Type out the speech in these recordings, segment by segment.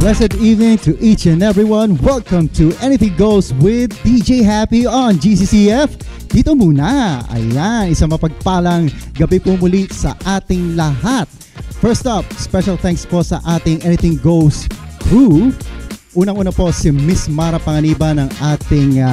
Blessed evening to each and everyone. Welcome to Anything Goes with DJ Happy on GCCF. Dito muna. Ayan, isang mapagpalang gabi po muli sa ating lahat. First up, special thanks po sa ating Anything Goes crew. Unang-una po si Miss Mara Panganiban ng ating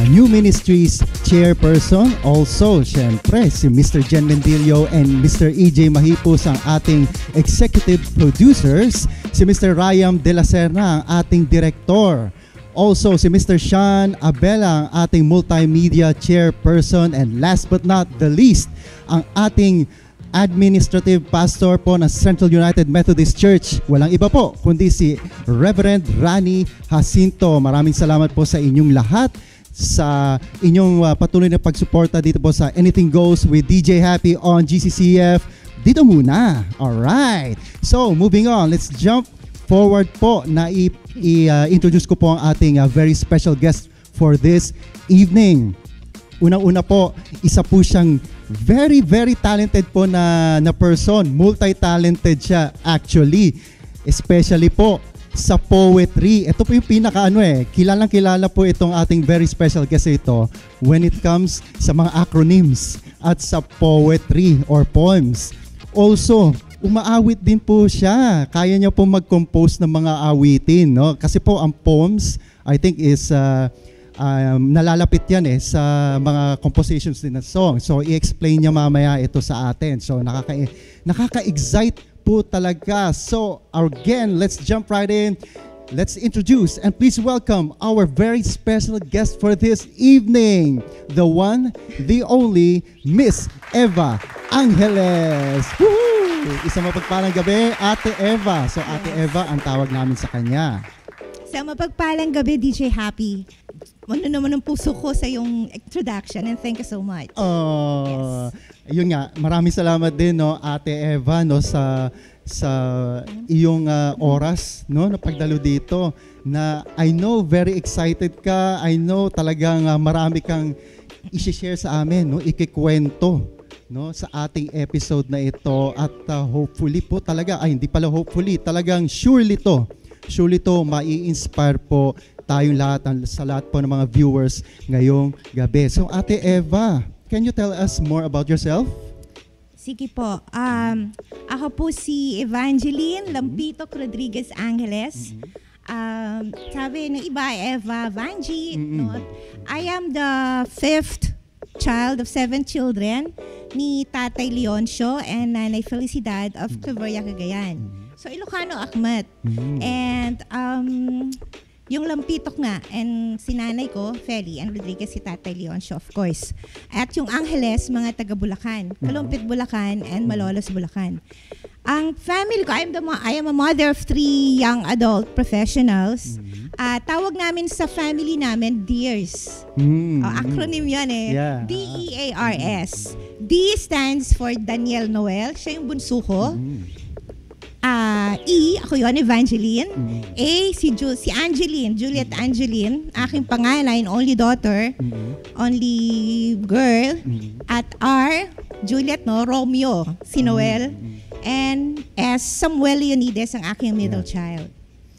New Ministries Chairperson. Also, syempre, si Mr. Jen Mendilio and Mr. EJ Mahipos ang ating Executive Producers. Si Mr. Ryan De La Serna ang ating Director. Also, si Mr. Sean Abela ang ating Multimedia Chairperson. And last but not the least, ang ating Administrative Pastor po ng Central United Methodist Church. Walang iba po kundi si Reverend Rani Jacinto. Maraming salamat po sa inyong lahat sa inyong patuloy na pagsuporta dito po sa Anything Goes with DJ Happy on GCCF. Dito muna. Alright. So, moving on. Let's jump forward po na i-introduce ko po ang ating very special guest for this evening. Unang-una po, isa po siyang very, very talented po na person. Multi-talented siya actually. Especially po sa poetry. Ito po yung kilalang kilala po itong ating very special guest ito when it comes sa mga acronyms at sa poetry or poems. Also, umaawit din po siya. Kaya niya po mag-compose ng mga awitin, no? Kasi po ang poems, I think is nalalapit yan sa mga compositions din ng song. So, i-explain niya mamaya ito sa atin. So, nakaka-excite po talaga. So, again, let's jump right in. Let's introduce and please welcome our very special guest for this evening, the one, the only, Miss Eva Angeles. Woohoo! Isang mapagpalang gabi, Ate Eva. So, Ate Eva ang tawag namin sa kanya. Isang mapagpalang gabi, DJ Happy. Ano naman ang puso ko sa iyong introduction and thank you so much. Yes. Yun nga, maraming salamat din, no, Ate Eva, no, sa iyong oras, no, na pagdalo dito, na I know very excited ka. I know talagang marami kang i-share sa amin, no, ikikwento, no, sa ating episode na ito at hopefully po talaga, hindi pala hopefully, talagang surely to mai-inspire po tayong lahat, sa lahat po ng mga viewers ngayong gabi. So Ate Eva, can you tell us more about yourself? Sige po. Ako po si Evangeline Lampito Rodriguez Angeles. Sabi ng iba, Eva Vanji. No? I am the 5th child of 7 children ni Tatay Leoncio and Nanay Felicidad of Claveria, Cagayan. So Ilocano Akmat. And yung Lampitok nga, and si nanay ko, Feli, and Rodriguez, si Tatay Leoncio, of course. At yung Angeles, mga taga Bulacan, Kalumpit, Bulacan, and Malolos, Bulacan. Ang family ko, I am a mother of 3 young adult professionals. Tawag namin sa family namin, DEARS. Acronym yan Yeah. DEARS. D stands for Daniel Noel, siya yung bunso ko. E, ako yun, Evangeline. A, si Angeline, Juliet Angeline, aking panganay, only daughter, only girl. At R, Juliet, no, Romeo, si Noel. And S, Samuel Leonides, ang aking middle child.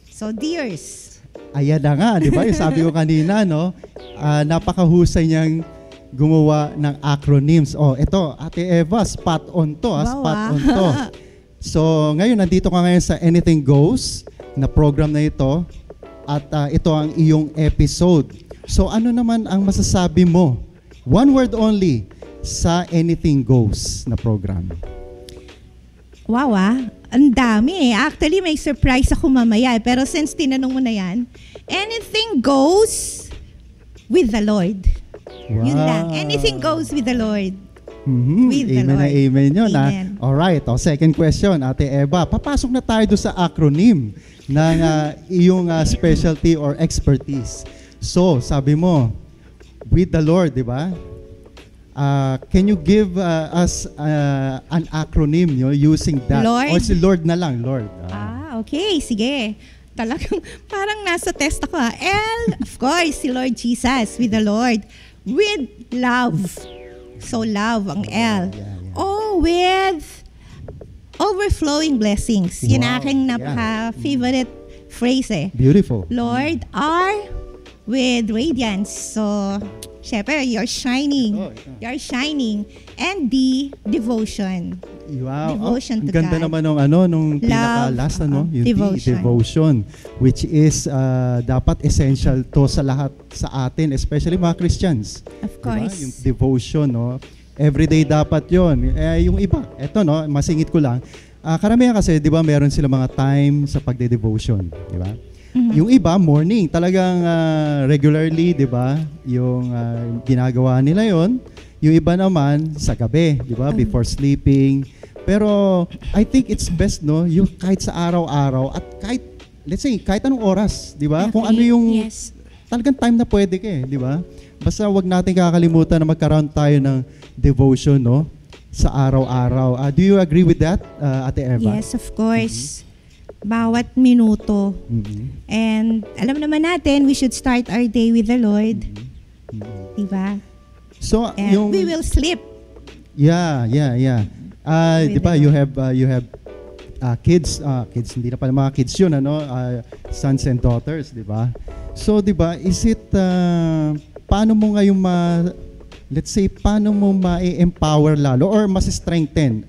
So, dears. Ayan na nga, di ba? Yung sabi ko kanina, no, napakahusay niyang gumawa ng acronyms. Oh, ito, Ate Eva, spot on to. Spot on to. So, ngayon, nandito ka ngayon sa Anything Goes na program na ito at ito ang iyong episode. So ano naman ang masasabi mo? One word only sa Anything Goes na program. Wow, ang dami eh. Actually, may surprise ako mamaya. Pero since tinanong mo na yan, anything goes with the Lord. Wow. Yun lang. Anything goes with the Lord. Mhm. With the Amen na Lord. amen yun. Amen. Alright, second question, Ate Eva. Papasok na tayo doon sa acronym ng iyong specialty or expertise. So, sabi mo, with the Lord, di ba? Can you give us an acronym using that? Lord? Or si Lord na lang, Lord. Okay. Sige. Talagang parang nasa test ako. L, of course, si Lord Jesus, with the Lord. With love. So, love ang L. Yeah. O, with overflowing blessings. Yun Wow, aking yeah. napaka-favorite phrase eh. Beautiful. Lord, R, with radiance. So, syempre, you're shining. You're shining. And D, devotion. Wow. Devotion Ang to ganda God. naman nung pinaka-last, yung devotion. devotion, which is dapat essential to sa lahat sa atin, especially mga Christians. Of Diba? course. Yung devotion, no? Everyday dapat yon. Yung iba, eto, no, masingit ko lang. Karamihan kasi, di ba, meron sila mga time sa pagde-devotion. Di ba? Yung iba, morning. Talagang regularly, di ba, yung ginagawa nila yon. Yung iba naman, sa gabi, di ba, before sleeping. Pero, I think it's best, no, yung kahit sa araw-araw at kahit, let's say, kahit anong oras, di ba? Kung ano yung Yes. talagang time na pwede ka di ba? Basta wag natin kakalimutan na magkaroon tayo ng devotion, no? Sa araw-araw. Do you agree with that, Ate Eva? Yes, of course. Bawat minuto. And alam naman natin, we should start our day with the Lord. Diba? So, And yung we will sleep. Yeah. Di ba, you have kids, hindi na pala mga kids yun, sons and daughters, di ba? So, di ba, is it, paano mo ngayong let's say, paano mo ma-empower lalo or mas-strengthen?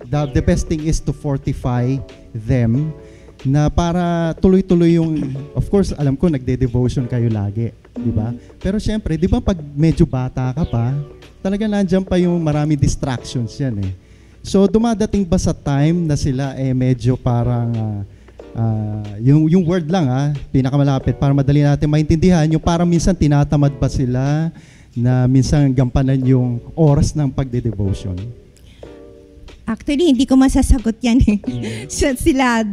The best thing is to fortify them na para tuloy-tuloy yung, of course, alam ko, nagde-devotion kayo lagi, di ba? Pero syempre, di ba, pag medyo bata ka pa, talaga nandiyan pa yung marami distractions yan eh. So, dumadating ba sa time na sila medyo parang, yung word lang pinakamalapit para madali natin maintindihan, yung parang minsan tinatamad ba sila na minsan gampanan yung oras ng pagde-devotion? Actually, hindi ko masasagot yan eh. Sila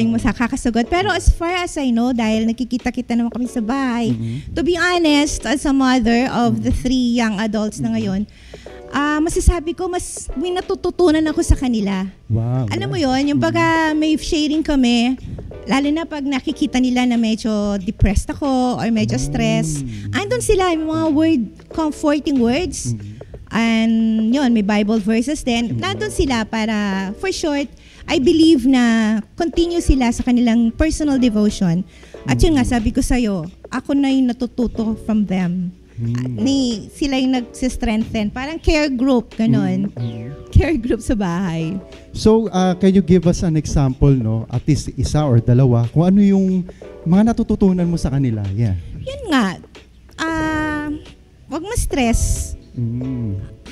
yung makakasagot. Pero as far as I know, dahil nakikita-kita naman kami sa bahay, to be honest, as a mother of the 3 young adults na ngayon, masasabi ko, mas may natututunan ako sa kanila. Wow. Alam mo yon, yung baga may sharing kami, lalo na pag nakikita nila na medyo depressed ako or medyo stressed, andun sila, yung mga comforting words. And yun, may Bible verses din. Nandun sila para, for short, I believe na continue sila sa kanilang personal devotion. At yun nga, sabi ko sa'yo, ako na yung natututo from them. Sila yung nagsistrengthen. Parang care group, ganon. Care group sa bahay. So, can you give us an example, no? At least isa or dalawa, kung ano yung mga natututunan mo sa kanila? Yeah. Yun nga, wag ma-stress.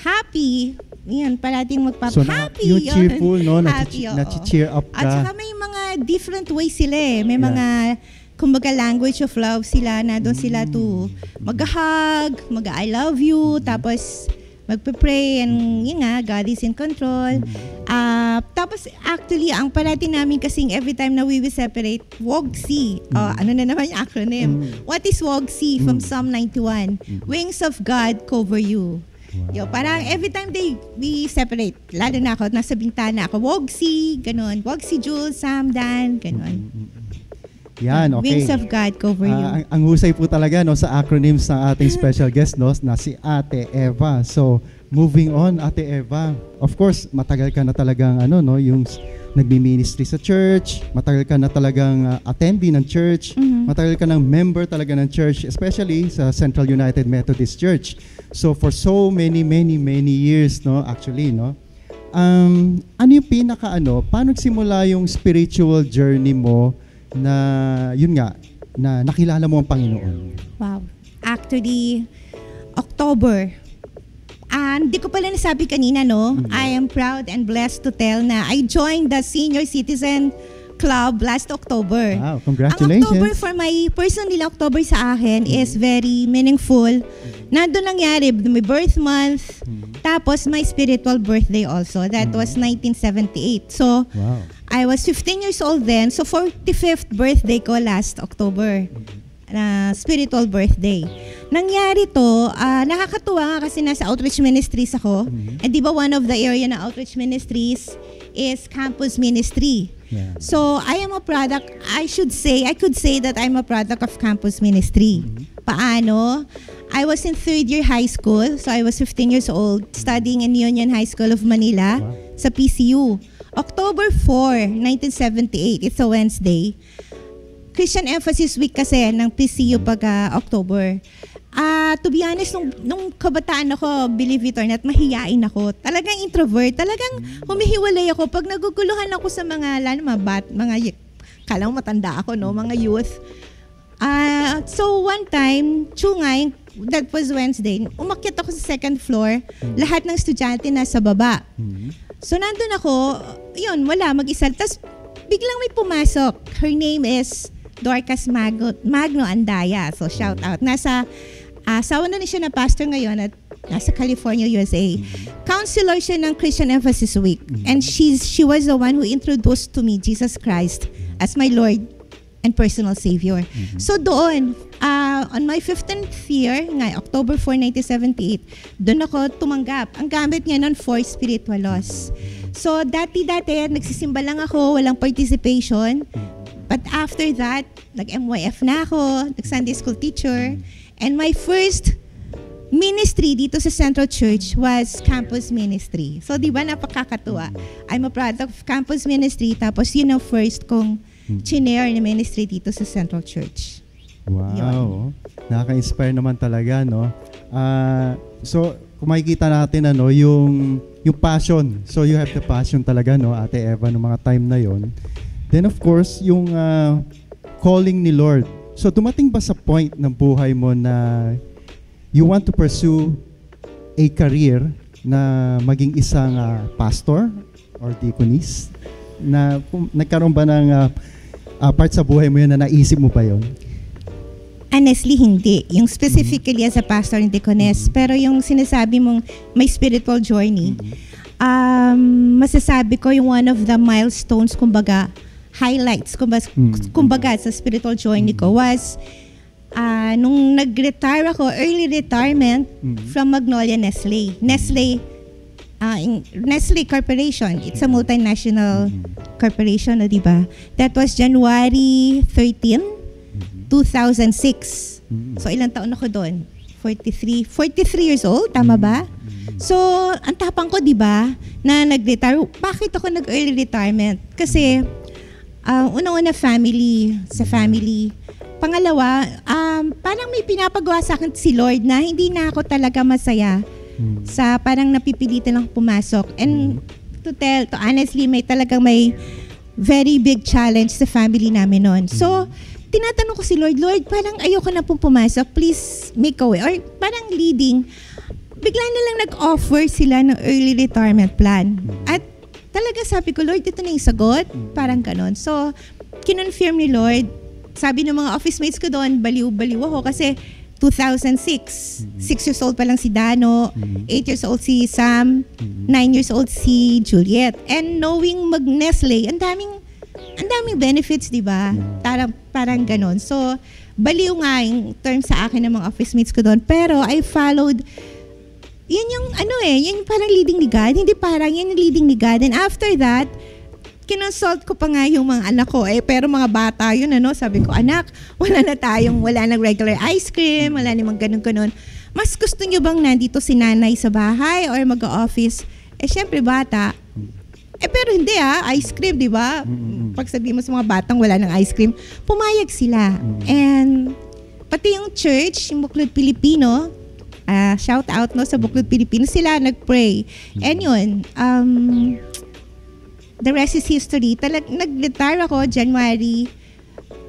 Happy. Yan, parating magpap-happy. Yung cheerful, no? Happy, Nachi-cheer up ka. At saka may mga different ways sila eh. May mga, kumbaga, language of love sila na doon sila to mag-hug, mag-I love you, tapos magpe-pray, and yun nga, God is in control. Tapos actually, ang parati namin kasing every time na we will separate, WOGC. Ano na naman yung acronym? What is WOGC from Psalm 91? Wings of God cover you. Yo, parang every time we separate, lalo na ako, nasa bintana ako, WOGC, ganun. WOGC Jules, Sam, Dan, ganun. Yan, okay. Wings of God cover you. Ang husay po talaga, no, sa acronyms ng ating special guest, no, na si Ate Eva. So, moving on, Ate Eva. Of course, matagal ka na talagang yung nagmi-ministry sa church, matagal ka na talagang attendee ng church, matagal ka ng member talaga ng church, especially sa Central United Methodist Church. So, for so many years, no, actually, no, ano yung paano nagsimula yung spiritual journey mo na, yun nga, na nakilala mo ang Panginoon? Wow. actually October. Hindi ko pala nasabi kanina, no? I am proud and blessed to tell na I joined the Senior Citizen Club last October. Wow, congratulations. Ang October for my personally, October sa akin is very meaningful. Nandun nangyari, my birth month, tapos my spiritual birthday also. That was 1978. So, Wow. I was 15 years old then. So, 45th birthday ko last October. Spiritual birthday. Nangyari to, nakakatuwa nga kasi nasa outreach ministries ako. And di ba one of the area na outreach ministries is campus ministry. Yeah. So, I am a product, I could say that I'm a product of campus ministry. Paano? I was in 3rd year high school, so I was 15 years old, studying in Union High School of Manila sa PCU. October 4, 1978, it's a Wednesday. Christian Emphasis Week kasi ng PCU pag October. To be honest, nung kabataan ako, believe it or not, mahiyain ako. Talagang introvert. Talagang humihiwalay ako. Pag naguguluhan ako sa mga, kala mo matanda ako, no? Mga youth. So one time, tsungay, that was Wednesday, umakyat ako sa 2nd floor. Lahat ng estudyante nasa baba. So nandun ako, yun, wala, mag-isa. Tapos biglang may pumasok. Her name is Dorcas Magno Andaya. So shout out. Nasa asawa na siya na pastor ngayon at nasa California, USA. Counselor siya ng Christian Emphasis Week. And she was the one who introduced to me Jesus Christ as my Lord and personal Savior. So doon, on my 15th year, October 4, 1978, doon ako tumanggap. Ang gamit niya noon, 4 spiritual laws. So dati, nagsisimba lang ako, walang participation. But after that, nag-MYF na ako, nag-Sunday school teacher. And my first ministry dito sa Central Church was campus ministry. So di ba napakakatuwa? I'm a product of campus ministry, tapos yun ang first kong chinare na ministry dito sa Central Church. Wow. Nakaka-inspire naman talaga, no? So, kung makikita natin, yung passion. So, you have the passion talaga, no, Ate Eva, no mga time na yon. Then of course, yung calling ni Lord. So dumating ba sa point ng buhay mo na you want to pursue a career na maging isang pastor or deaconess? Na nagkaroon ba ng part sa buhay mo yun na naisip mo pa yun? Honestly, hindi. Yung specifically as a pastor and deaconess, pero yung sinasabi mong may spiritual journey, masasabi ko yung one of the milestones, kumbaga, highlights, kumbaga sa spiritual journey ko was nung nag-retire ako, early retirement from Magnolia Nestle. Nestle Corporation. It's a multinational corporation, di ba? That was January 13, 2006. So ilang taon ako doon? 43 years old, tama ba? So, ang tapang ko, di ba, na nag-retire. Bakit ako nag-early retirement? Kasi una-una family. Pangalawa, parang may pinapagawa sa akin si Lord na hindi na ako talaga masaya sa parang napipilitan lang pumasok. And to honestly, may very big challenge sa family namin noon. So, tinatanong ko si Lord, parang ayoko na pong pumasok. Please make a way. Or parang leading. Bigla na lang nag-offer sila ng early retirement plan. At talaga sabi ko, Lord, ito na yung sagot. Parang ganon. So, kinonfirm ni Lord. Sabi ng mga office mates ko doon, baliw-baliw ako kasi 2006. 6 years old pa lang si Dano. 8 years old si Sam. 9 years old si Juliet. And knowing mag-Nestle, ang daming benefits, di ba? Parang ganon. So, baliw nga yung term sa akin ng mga office mates ko doon. Pero I followed. Yun yung yun parang leading ni God. Hindi parang, yun yung leading ni God. And after that, kinonsult ko pa nga yung mga anak ko. Pero mga bata yun, sabi ko, anak, wala nang regular ice cream, wala namang ganun-ganun. Mas gusto nyo bang nandito si nanay sa bahay or mag-office? Syempre bata. Pero hindi ice cream, di ba? Pag sabihin mo sa mga batang wala ng ice cream, pumayag sila. And pati yung church, yung Buklod Pilipino, shout out sa Buklod Pilipino, sila nag-pray. And yun, the rest is history. Nag-retire ako January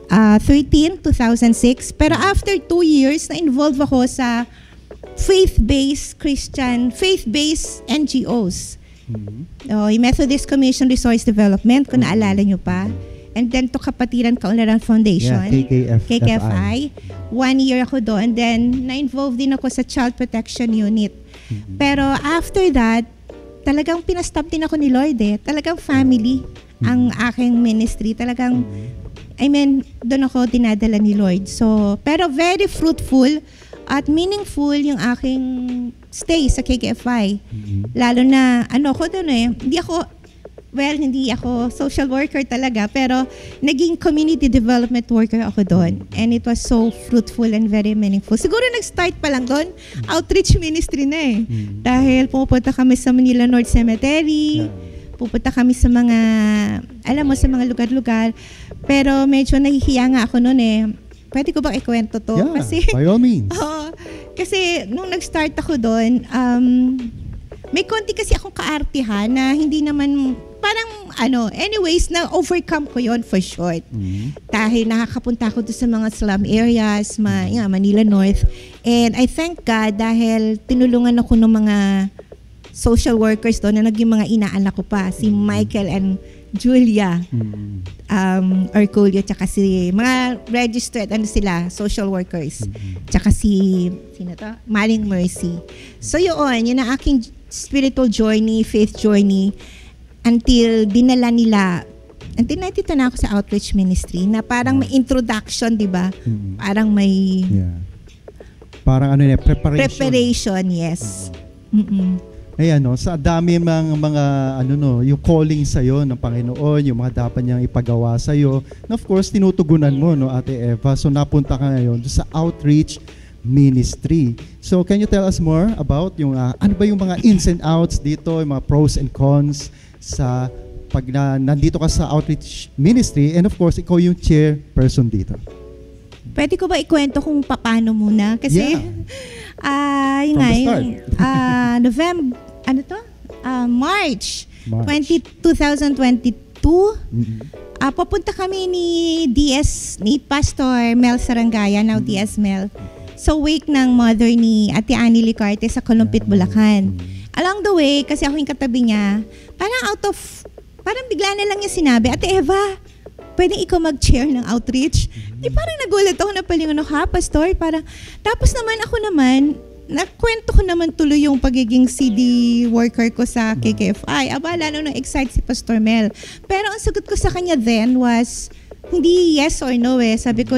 2006. Pero after 2 years, na-involve ako sa faith-based NGOs. Yung Methodist Commission Resource Development, kung naalala nyo pa. And then to Kapatiran Kaunlaran Foundation, KKFI. 1 year ako doon. Then na-involve din ako sa Child Protection Unit. Pero after that, talagang pinastop din ako ni Lord Talagang family ang aking ministry. Talagang, doon ako dinadala ni Lord. So, pero very fruitful at meaningful yung aking stay sa KKFI. Lalo na, ako doon hindi ako social worker talaga, pero naging community development worker ako doon. And it was so fruitful and very meaningful. Siguro nag-start pa lang doon, outreach ministry na Dahil pupunta kami sa Manila North Cemetery, pupunta kami sa mga, sa mga lugar-lugar. Pero medyo nahihiya nga ako noon Pwede ko bang ikwento to? Yeah, kasi, by all means. Kasi nung nag-start ako doon, may konti kasi akong kaartihan na hindi naman, anyways, na-overcome ko yon for short. Dahil nakakapunta ako doon sa mga slum areas, Manila North. And I thank God dahil tinulungan ako ng mga social workers doon na naging mga inaanak ko pa, si Michael and Julia Arculio, tsaka si mga registered social workers, tsaka sino to? Maring Mercy. So yun ang aking spiritual journey, faith journey, until nandito na ako sa outreach ministry na parang may introduction, di ba? Parang may parang preparation, yes. Ayan, sa dami mga yung calling sa iyo ng Panginoon, yung mga dapat niyang ipagawa sa iyo. Of course, tinutugunan mo, Ate Eva. So napunta ka ngayon sa outreach ministry. So can you tell us more about yung ano ba yung mga ins and outs dito, yung mga pros and cons sa pag nandito ka sa outreach ministry, and of course, ikaw yung chairperson dito. Pwede ko ba ikwento kung paano muna? Kasi November, March 2022, papunta kami ni Pastor Mel Sarangaya, now DS Mel, sa wake ng mother ni Ate Annie Licarte sa Columpit, Bulacan. Along the way, kasi ako yung katabi niya, parang bigla na lang niya sinabi, Ate Eva, pwedeng ikaw mag-chair ng outreach? Di parang nagulat ako na palingon, Pastor? Tapos naman, nakwento ko naman tuloy yung pagiging CD worker ko sa KKFI. Lalo nang excite si Pastor Mel. Pero ang sagot ko sa kanya then was, hindi yes or no Sabi ko,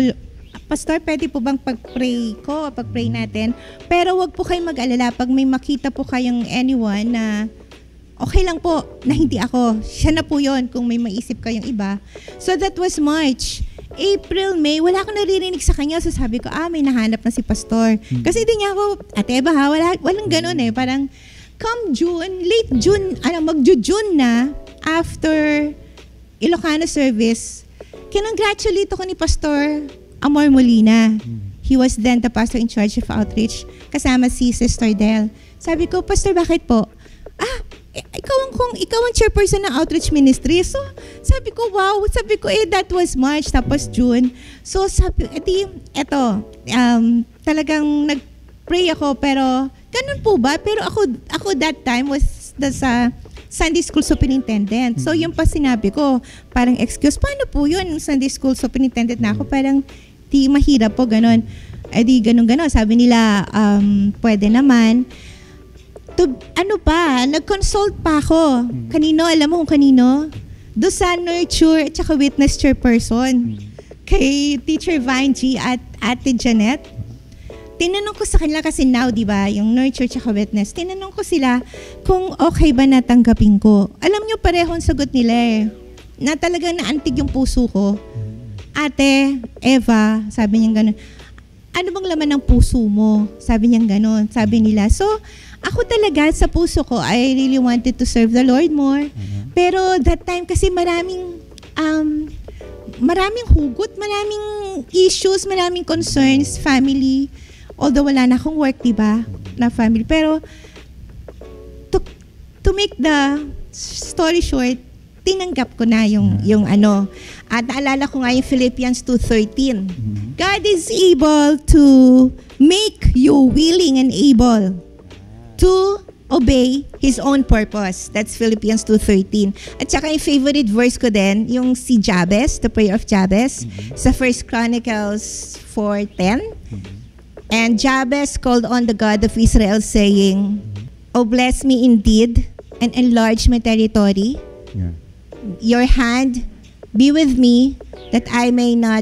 Pastor, pwede po bang pag-pray natin? Pero wag po kayong mag-alala pag may makita po kayong anyone na okay lang po na hindi ako. Siya na po yun kung may maisip kayong iba. So that was March. April, May, wala akong naririnig sa kanya. So sabi ko, may nahanap na si Pastor. Kasi hindi niya ako, Ate Eva walang ganun Parang come June, late June, magjo-June na, after Ilocano service, kinongratulate ako ni Pastor Amor Molina. He was then the pastor in charge of outreach, kasama si Sister Del. Sabi ko, Pastor, bakit po? Ikaw ang chairperson ng outreach ministry. So, sabi ko, wow. Sabi ko, that was March, tapos June. So, talagang nag-pray ako, pero, ganun po ba? Pero ako that time was sa Sunday School Superintendent. So, yung pa sinabi ko, parang excuse, paano po yun? Sunday School Superintendent na ako, parang di mahirap po, ganun. Di ganun. Sabi nila, pwede naman. Nag-consult pa ako. Kanino? Alam mo kung kanino? Doon sa nurture at saka witness chairperson. Kay Teacher Vanji at Ate Janet. Tinanong ko sa kanila kasi now, di ba, yung nurture at saka witness, tinanong ko sila kung okay ba natanggapin ko. Alam nyo, pareho ang sagot nila na talagang naantig yung puso ko. Ate, Eva, sabi niya gano'n, ano bang laman ng puso mo? Sabi niya gano'n. Sabi nila, so, ako talaga sa puso ko, I really wanted to serve the Lord more. Pero that time kasi maraming hugot, maraming issues, maraming concerns, family. Although wala na akong work, diba? Na family. Pero to make the story short, tinanggap ko na yung ano. At naalala ko nga yung Philippians 2:13. God is able to make you willing and able to obey His own purpose. That's Philippians 2:13. At saka yung favorite verse ko din, yung si Jabez, the prayer of Jabez, sa 1 Chronicles 4:10. And Jabez called on the God of Israel saying, "Oh, bless me indeed and enlarge my territory. Yeah. Your hand be with me that I may not,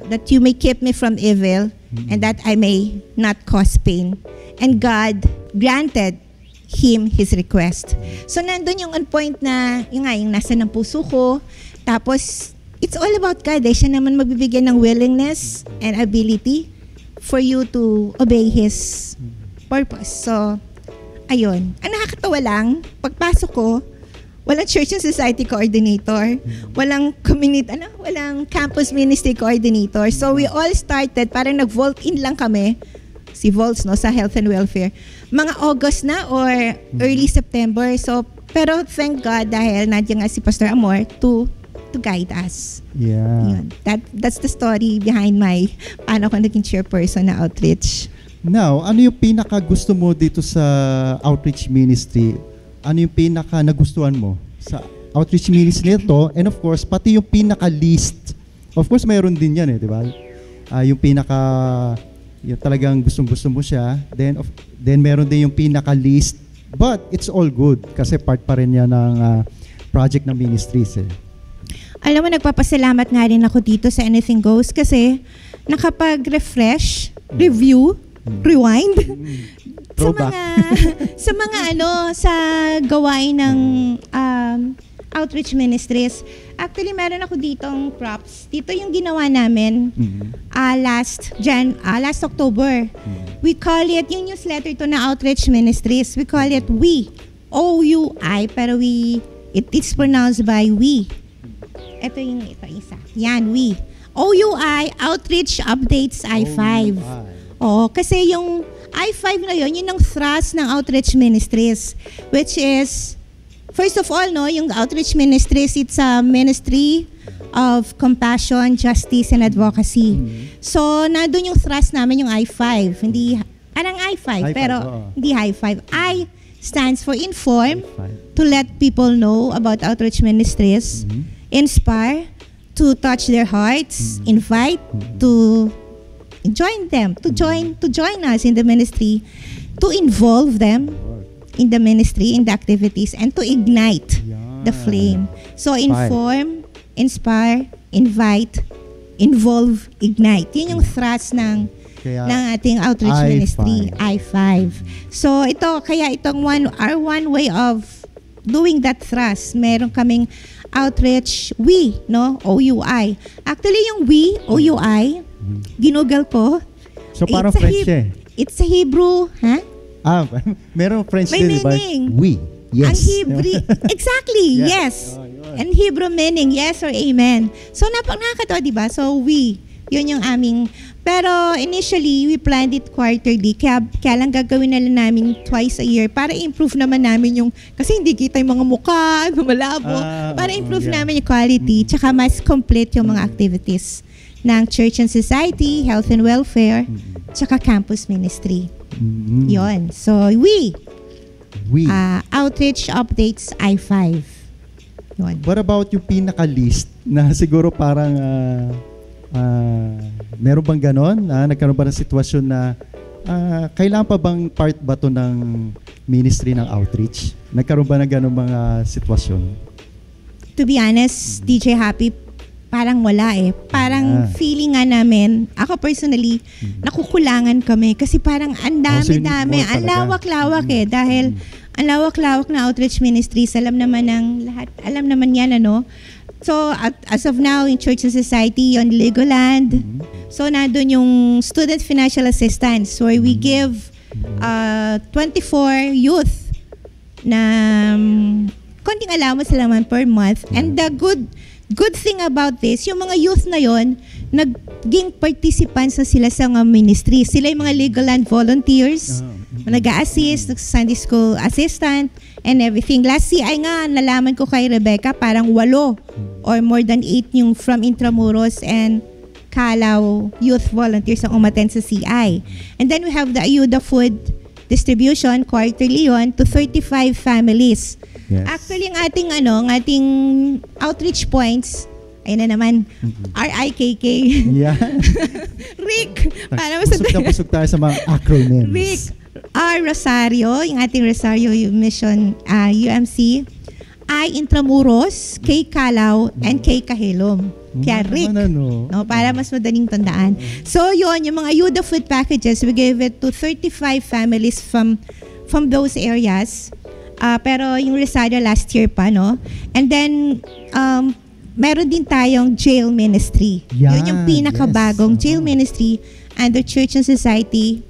that you may keep me from evil and that I may not cause pain." And God granted him his request. So nandun yung on point na, yung nasa ng puso ko. Tapos, it's all about God. Siya naman magbibigay ng willingness and ability for you to obey His purpose. So, ayun. Ang nakakatawa lang, pagpasok ko, walang church and society coordinator, walang walang campus ministry coordinator. So, we all started, parang nag-vault in lang kami, si Volts, no, sa health and welfare. Mga August na or early September. So, pero thank God dahil nandiyan nga si Pastor Amor to guide us. Yeah. Yun. That's the story behind paano ko naging chairperson na outreach. Now, ano yung pinaka gusto mo dito sa outreach ministry? Ano yung pinaka nagustuhan mo sa outreach ministry nito? And of course, pati yung pinaka least. Of course, mayroon din yan di ba? Yung pinaka, yung talagang gustong-gusto mo siya. Then meron din yung pinaka least. But it's all good kasi part pa rin yan ng project ng ministries Alam mo, nagpapasalamat nga rin ako dito sa Anything Goes kasi nakapag-refresh, review, rewind sa gawain ng outreach ministries. Actually, meron ako ditong props. Dito yung ginawa namin last October. We call it, yung newsletter to na outreach ministries, we call it WE. O-U-I, pero it is pronounced by WE. Ito isa. Yan, WE. O-U-I, Outreach Updates I-5. Oo, kasi yung I-5 na yun ang thrust ng outreach ministries, which is, first of all, no, yung outreach ministries, it's a ministry of compassion, justice, and advocacy. So, nandun yung thrust namin yung I-5. Hindi, parang I-5, pero hindi high-5. I stands for inform, to let people know about outreach ministries, inspire, to touch their hearts, invite, to join them, to join us in the ministry, to involve them in the ministry, in the activities, and to ignite the flame. So, inform, inspire, invite, involve, ignite. Yun yung thrust ng ating outreach ministry, I-5. So, itong one way of doing that thrust, meron kaming outreach WE, no? O-U-I. Actually, yung WE, O-U-I, ginugal ko. So, parang French It's a Hebrew, ha? Meron French may din, diba? meaning. WE. Yes. Ang Hebrew, exactly, yes. And Hebrew meaning, yes or amen. So, nakakatawa, diba? So, WE, yun yung aming, pero initially, we planned it quarterly, kaya lang gagawin na lang namin twice a year para improve naman namin yung, kasi hindi kita yung mga mukha, malabo, para improve namin yung quality, tsaka mas complete yung mga activities ng church and society, health and welfare, tsaka campus ministry. Yon. So, WE. Outreach Updates I-5. Yun. What about yung pinaka-list na siguro parang meron bang ganon? Nagkaroon ba ng sitwasyon na kailangan pa bang part ba to ng ministry ng outreach? Nagkaroon ba ng ganon mga sitwasyon? To be honest, DJ Happy, parang wala Parang feeling nga namin, ako personally, nakukulangan kami kasi parang ang dami-dami, ang lawak-lawak dahil ang lawak-lawak na outreach ministries, alam naman ng lahat, alam naman yan So, as of now, in Church and Society, on Legoland, so nandun yung student financial assistance where we give 24 youth na konting allowance naman per month. And the good thing about this, yung mga youth na yon, naging participants na sila sa mga ministry. Sila yung mga Legoland volunteers, nag-a-assist, Sunday school assistant, and everything. Last CI nga, nalaman ko kay Rebecca, parang 8 or more than 8 yung from Intramuros and Calao youth volunteers ang umattend sa CI. And then we have the Ayuda Food Distribution, quarterly yun, to 35 families. Yes. Actually, ang ating outreach points, ayun na naman, RIKK. Yeah. Rick, para Busog na busog tayo sa mga acronyms. Rick R. Rosario, yung ating Rosario Mission UMC, I. Intramuros, K. Calao, and K. Kahilom. Kaya Rick, no, para mas madaling tandaan. So yun, yung mga Ayuda food packages, we gave it to 35 families from those areas. Pero yung Rosario last year pa, no? And then, meron din tayong jail ministry. Yan, Yun yung pinakabagong jail ministry under Church and Society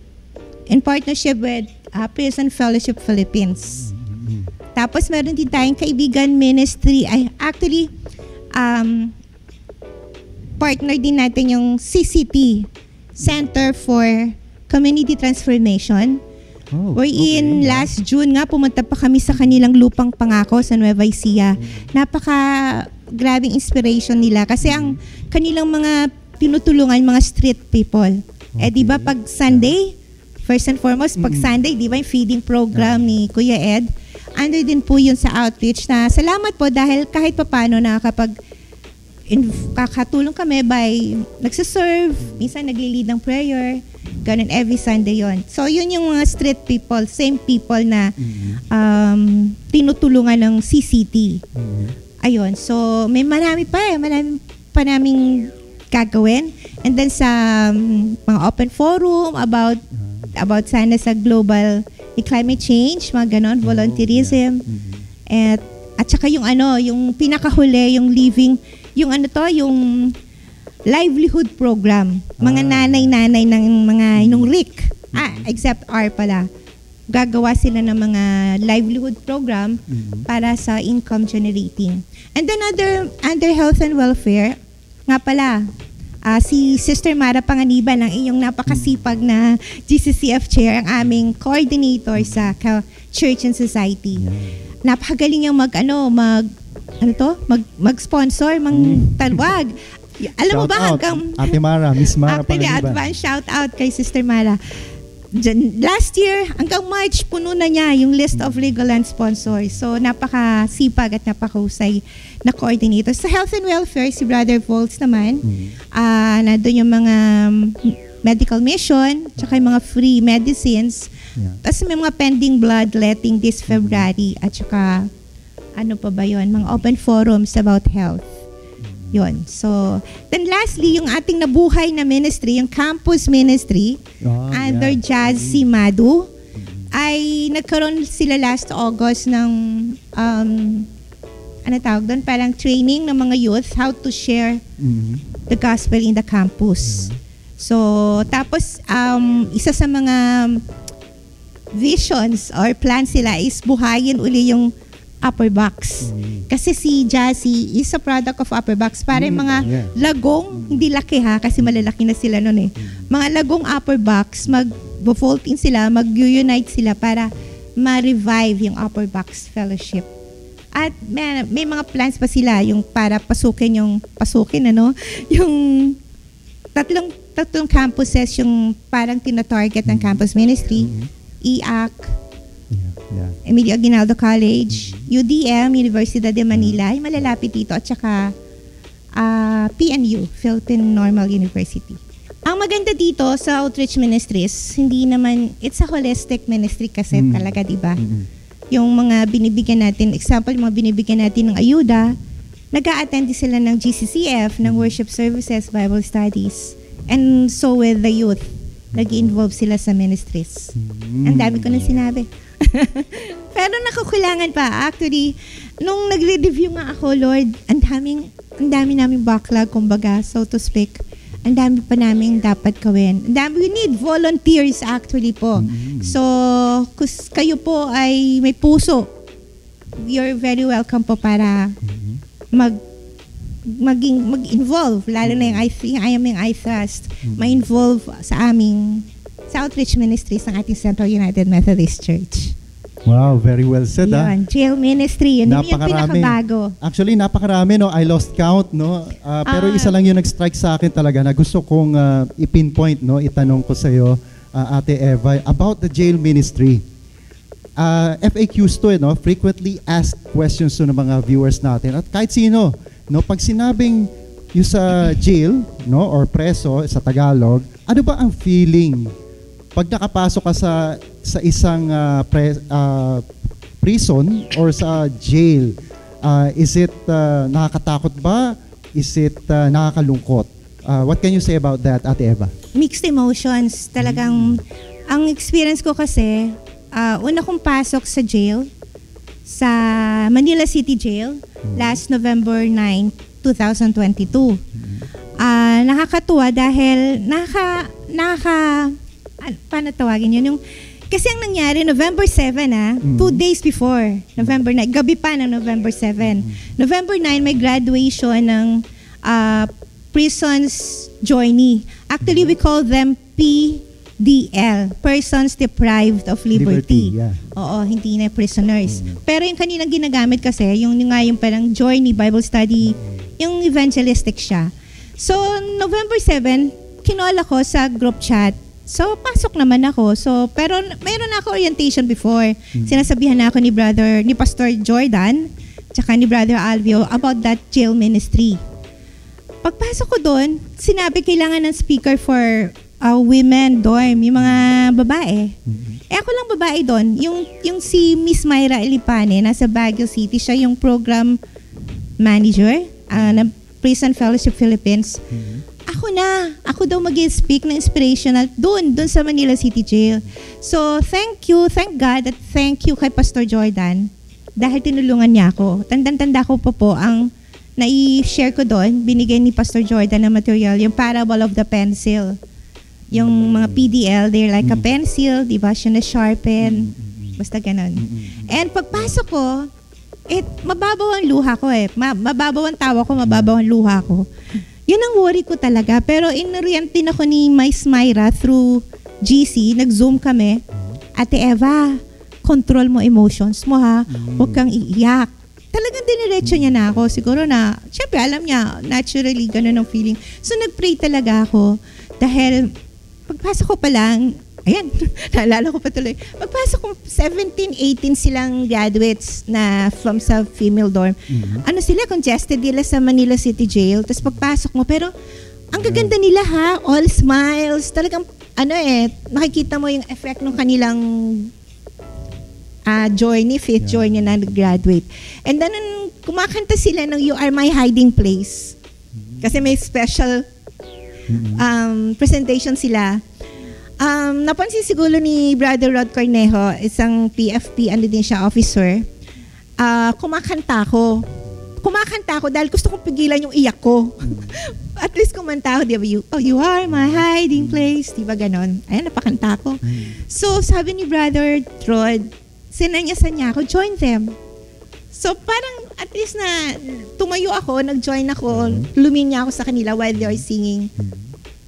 in partnership with Prison Fellowship Philippines. Tapos meron din tayong kaibigan ministry. Actually, partner din natin yung CCT, Center for Community Transformation. Wherein last June nga, pumunta pa kami sa kanilang lupang pangako sa Nueva Ecija. Napaka-grabing inspiration nila kasi ang kanilang mga tinutulungan, mga street people. Di ba pag Sunday, first and foremost, pag Sunday, di ba yung feeding program ni Kuya Ed, under din po yun sa outreach na salamat po dahil kahit papano kakatulong kami by nagsiserve, minsan nagli-lead ng prayer, ganun every Sunday yon. So yun yung mga street people, same people na tinutulungan ng CCT. Ayun, so may marami pa naming gagawin. And then sa mga open forum about sana sa global climate change, mga ganon, volunteerism. At saka yung yung pinakahuli, yung yung livelihood program. Mga nanay-nanay ng RIC. Except R pala. Gagawa sila ng mga livelihood program para sa income generating. And then under health and welfare, nga pala, si Sister Mara Panganiban, ang iyong napakasipag na GCCF chair, ang aming coordinator sa Church and Society. Napakagaling yung mag-sponsor, talwag. Alam mo ba hanggang Ate Mara, Miss Mara Panganiban. Advance shout out kay Sister Mara. Last year, hanggang March, puno na niya yung list of legal and sponsors. So, napakasipag at napakahusay na coordinator. Sa health and welfare, si Brother Volts naman, nandun yung mga medical mission, tsaka yung mga free medicines. Tapos may mga pending bloodletting this February, at tsaka mga open forums about health. Yun. So, then lastly, yung ating nabuhay na ministry, yung campus ministry, under Jazzy Madu, ay nagkaroon sila last August ng, parang training ng mga youth, how to share the gospel in the campus. So, tapos, isa sa mga visions or plans sila is buhayin uli yung Upper Box. Kasi si Jazzy is a product of Upper Box. Para mga lagong, hindi laki kasi malalaki na sila nun Mga lagong Upper Box, mag-fold in sila, mag-unite sila para ma-revive yung Upper Box Fellowship. At may mga plans pa sila yung para pasukin, yung tatlong campuses yung parang tina-target ng campus ministry, IAC, Emilio Aguinaldo College, UDM, Universidad de Manila, yung malalapit dito, at saka PNU, Philippine Normal University. Ang maganda dito sa outreach ministries, hindi naman, it's a holistic ministry kasi talaga, di ba? Yung mga binibigyan natin, example, yung mga binibigyan natin ng ayuda, nag-a-attend sila ng GCCF, ng worship services, Bible studies, and so with the youth, nag-involve sila sa ministries. Ang dami ko na sinabi. Pero nakukulangan pa. Actually, nung nagre-review nga ako, Lord, ang dami naming backlog, kumbaga, so to speak. Ang dami pa namin dapat gawin. We need volunteers actually po. So, kung kayo po ay may puso, you're very welcome po para mag-involve, lalo na yung iThrust, ma-involve sa outreach ministries ng ating Central United Methodist Church. Wow, very well said. Yun, jail ministry. Yun yung Napakarami. pinakabago. Actually, napakarami, no? I lost count, no? Pero isa lang yung nag-strike sa akin talaga na gusto kong i-pinpoint, no? Itanong ko sa iyo, Ate Eva, about the jail ministry. FAQs to, no? Frequently asked questions to ng mga viewers natin. At kahit sino, no? Pag sinabing yung sa jail, no? Or preso, sa Tagalog, ano ba ang feeling pag nakapasok ka sa isang prison or sa jail? Is it nakakatakot ba? Is it nakakalungkot? What can you say about that, Ate Eva? Mixed emotions. Talagang, ang experience ko kasi, una kong pasok sa jail, sa Manila City Jail, last November 9, 2022. Nakakatuwa dahil paano tawagin yun? Kasi ang nangyari, November 7, 2 days before, November 9, gabi pa ng November 7. November 9, may graduation ng prisons journey. Actually, we call them PDL, Persons Deprived of Liberty. Yeah. Oo, hindi na prisoners. Pero yung kanilang ginagamit kasi, yung parang journey, Bible study, yung evangelistic siya. So, November 7, kinola ko sa group chat. So, pasok naman ako. So, pero mayroon na ako orientation before. Sinasabihan na ako ni Pastor Jordan, tsaka ni Brother Alvio about that jail ministry. Pagpasok ko doon, sinabi kailangan ng speaker for women dorm, yung mga babae. Ako lang babae doon. Yung si Miss Myra Elipane, nasa Baguio City, siya yung program manager ng Prison Fellowship Philippines. Ako daw mag-speak ng inspirational doon sa Manila City Jail. So, thank God, at thank you kay Pastor Jordan dahil tinulungan niya ako. Tanda ko po ang nai-share ko doon, binigay ni Pastor Jordan na material, yung Parable of the Pencil. Yung mga PDL, they're like a pencil, di ba? Siya na-sharpen. Basta ganun. And pagpasok ko, mababaw ang luha ko mababaw ang tawa ko, mababaw ang luha ko. Yun ang worry ko talaga. Pero inorient din ako ni Miss Myra through GC. Nag-Zoom kami. Ate Eva, control mo emotions mo ha. Huwag kang iiyak. Talagang diniretso niya na ako. Siguro na, syempre alam niya, naturally, ganun ang feeling. So nag-pray talaga ako. Dahil pagpasok ko pa lang, ayan, naalala ko pa tuloy. Pagpasok ko, 17, 18 silang graduates na from sa female dorm. Ano sila, congested nila sa Manila City Jail. Tapos pagpasok mo, pero ang gaganda nila ha, all smiles. Talagang, nakikita mo yung effect ng kanilang journey, faith journey na nag-graduate. And then, kumakanta sila ng You Are My Hiding Place. Kasi may special presentation sila. Napansin siguro ni Brother Rod Cornejo, isang PFP, din siya, officer. Kumakanta ako dahil gusto kong pigilan yung iyak ko. At least kumanta ako, di ba? You are my hiding place. Di ba ganon? Ayan, napakanta ko. So, sabi ni Brother Rod, sinanyasan niya ako, join them. So, parang at least na tumayo ako, nag-join ako, luminya ako sa kanila while they are singing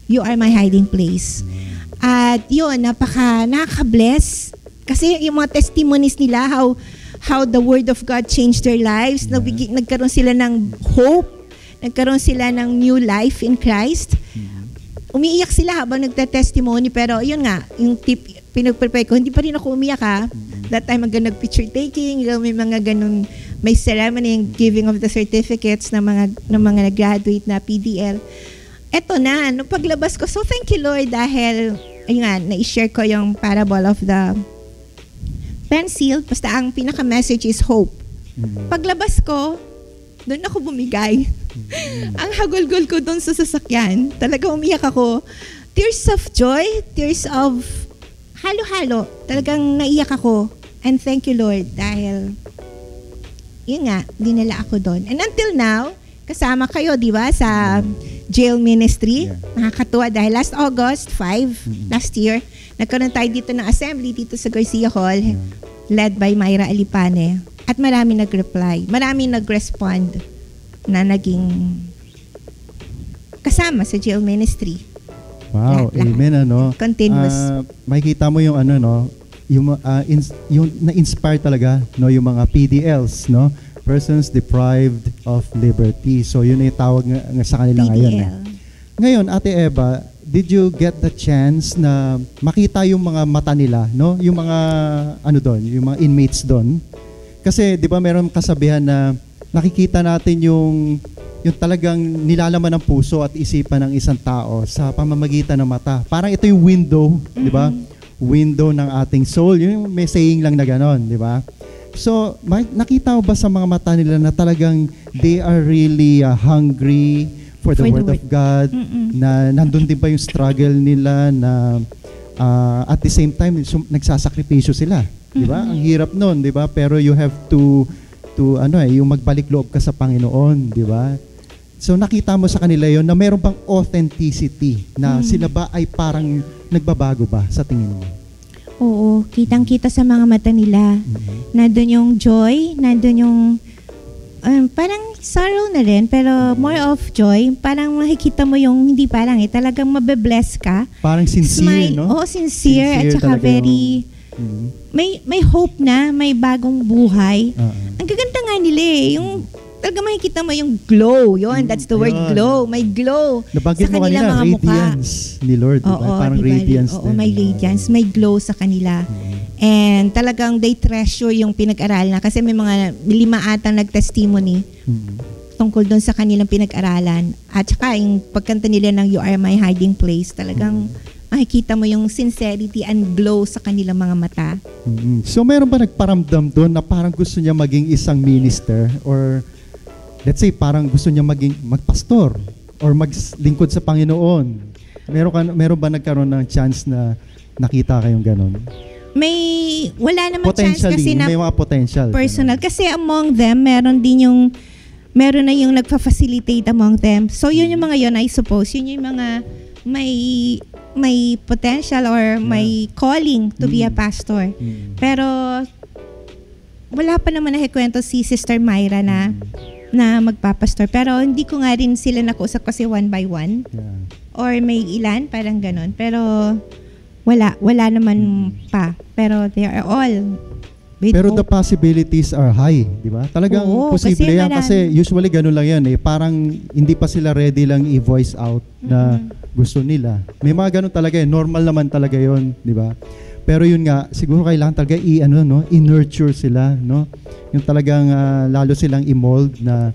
You Are My Hiding Place. At yun, nakaka-bless. Kasi yung mga testimonies nila, how the Word of God changed their lives. Nagkaroon sila ng hope. Nagkaroon sila ng new life in Christ. Umiiyak sila habang nagta-testimony. Pero yun nga, yung tip, pinag-prepare ko, hindi pa rin ako umiyak ha. That time, nag-picture taking, may mga ganun, may ceremony, giving of the certificates ng mga nag-graduate na PDL. Eto na, nung paglabas ko, so thank you Lord dahil, ayun nga, na-share ko yung Parable of the Pencil, basta ang pinaka-message is hope. Paglabas ko, doon ako bumigay. Ang hagulgol ko doon sa sasakyan, talaga umiyak ako. Tears of joy, tears of halo-halo, talagang naiyak ako. And thank you Lord dahil, yun nga, dinala ako doon. And until now, kasama kayo, di ba, sa jail ministry. Nakakatuwa dahil last August 5, last year, nagkaroon tayo dito ng assembly dito sa Garcia Hall, led by Myra Alipane. At marami nag-reply, marami nag-respond na naging kasama sa jail ministry. Wow, amen Continuous. makikita mo yung yung na-inspire talaga, no, yung mga PDLs, no, persons deprived of liberty. So yun ay tawag nga sa kanila ngayon. Ngayon, Ate Eva, did you get the chance na makita yung mga mata nila, no? Yung mga doon, yung mga inmates doon. Kasi 'di ba meron kasabihan na nakikita natin yung talagang nilalaman ng puso at isipan ng isang tao sa pamamagitan ng mata. Parang ito yung window, 'di ba? Window ng ating soul. Yung may saying lang na gano'n, 'di ba? So, nakita mo ba sa mga mata nila na talagang they are really hungry for the Word of God, na nandun din ba yung struggle nila na at the same time nagsasakripisyo sila, di ba? Ang hirap nun, di ba? Pero you have to yung magbalik loob ka sa Panginoon, di ba? So nakita mo sa kanila yon na meron bang authenticity na sila ba ay parang nagbabago ba sa tingin mo? Oo, kitang-kita sa mga mata nila. Nandun yung joy, nandun yung parang sorrow na rin, pero more of joy. Parang makikita mo yung, hindi parang talagang mabe-bless ka. Parang sincere, no? Oo, sincere at saka very, may hope na, may bagong buhay. Ang gaganda nga nila yung talaga makikita mo yung glow. Yun, that's the word, glow. May glow nabanggit sa mo kanila kanina, mga mukha. radiance ni Lord. Oo, parang diba? radiance. Oo, may radiance. May glow sa kanila. And talagang they treasure yung pinag-aralan na. Kasi may mga 5 atang nag-testimony tungkol doon sa kanilang pinag-aralan. At saka yung pagkanta nila ng You Are My Hiding Place, talagang makikita mo yung sincerity and glow sa kanilang mga mata. So meron ba nagparamdam doon na parang gusto niya maging isang minister, or let's say parang gusto niya magpastor or maglingkod sa Panginoon? Meron ba nagkaroon ng chance na nakita kayong ganon? Wala namang chance kasi na may mga potential personal. Kasi among them, meron na yung nagfa-facilitate among them. So yun yung mga yun, I suppose. Yun yung mga may potential or may calling to be a pastor. Pero wala pa naman nakikwento si Sister Myra na magpapastor. Pero hindi ko nga rin sila nakuusap kasi one by one. Or may ilan, parang ganon. Pero wala naman pa. Pero they are all with Pero hope. the possibilities are high, di ba? Talagang posible yan kasi usually ganun lang yan eh. Parang hindi pa sila ready lang i-voice out na gusto nila. May mga ganun talaga eh. Normal naman talaga yon, di ba? Pero yun nga, siguro kailangan talaga i-nurture sila, no? Yung talagang lalo silang i-mold na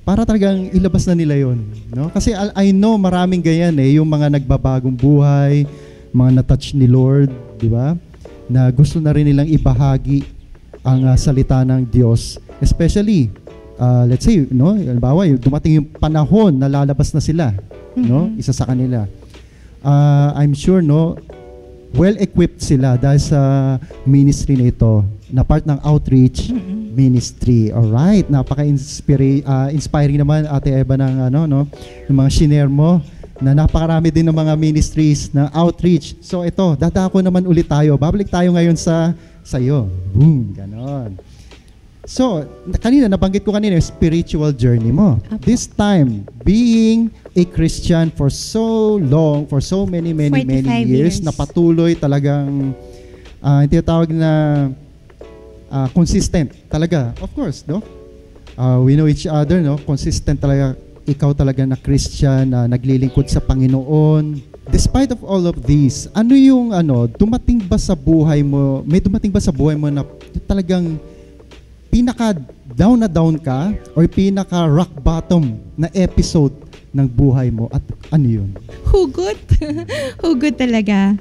para talagang ilabas na nila yon, no? Kasi I know maraming ganyan eh, yung mga nagbabagong buhay, mga na-touch ni Lord, di ba? Na gusto na rin nilang ibahagi ang salita ng Diyos. Especially, let's say, no, halimbawa, dumating yung panahon na lalabas na sila, no? Isa sa kanila. I'm sure, no, well-equipped sila dahil sa ministry na ito, na part ng outreach ministry. Alright, napaka-inspiring naman, Ate Eva, ng yung mga shinare mo, na napakarami din ng mga ministries na outreach. So ito, dadako naman ulit tayo. Babalik tayo ngayon sa iyo. Boom, ganon. So, kanina, nabanggit ko kanina yung spiritual journey mo. This time, being a Christian for so long, for so many years, na patuloy talagang, tinatawag na consistent talaga. Of course, no? We know each other, no? Consistent talaga. Ikaw talaga na Christian, na naglilingkod sa Panginoon. Despite of all of these, ano yung dumating ba sa buhay mo, may dumating ba sa buhay mo na talagang pinaka down na down ka or pinaka rock bottom na episode ng buhay mo, at ano yun? Hugot. Hugot talaga.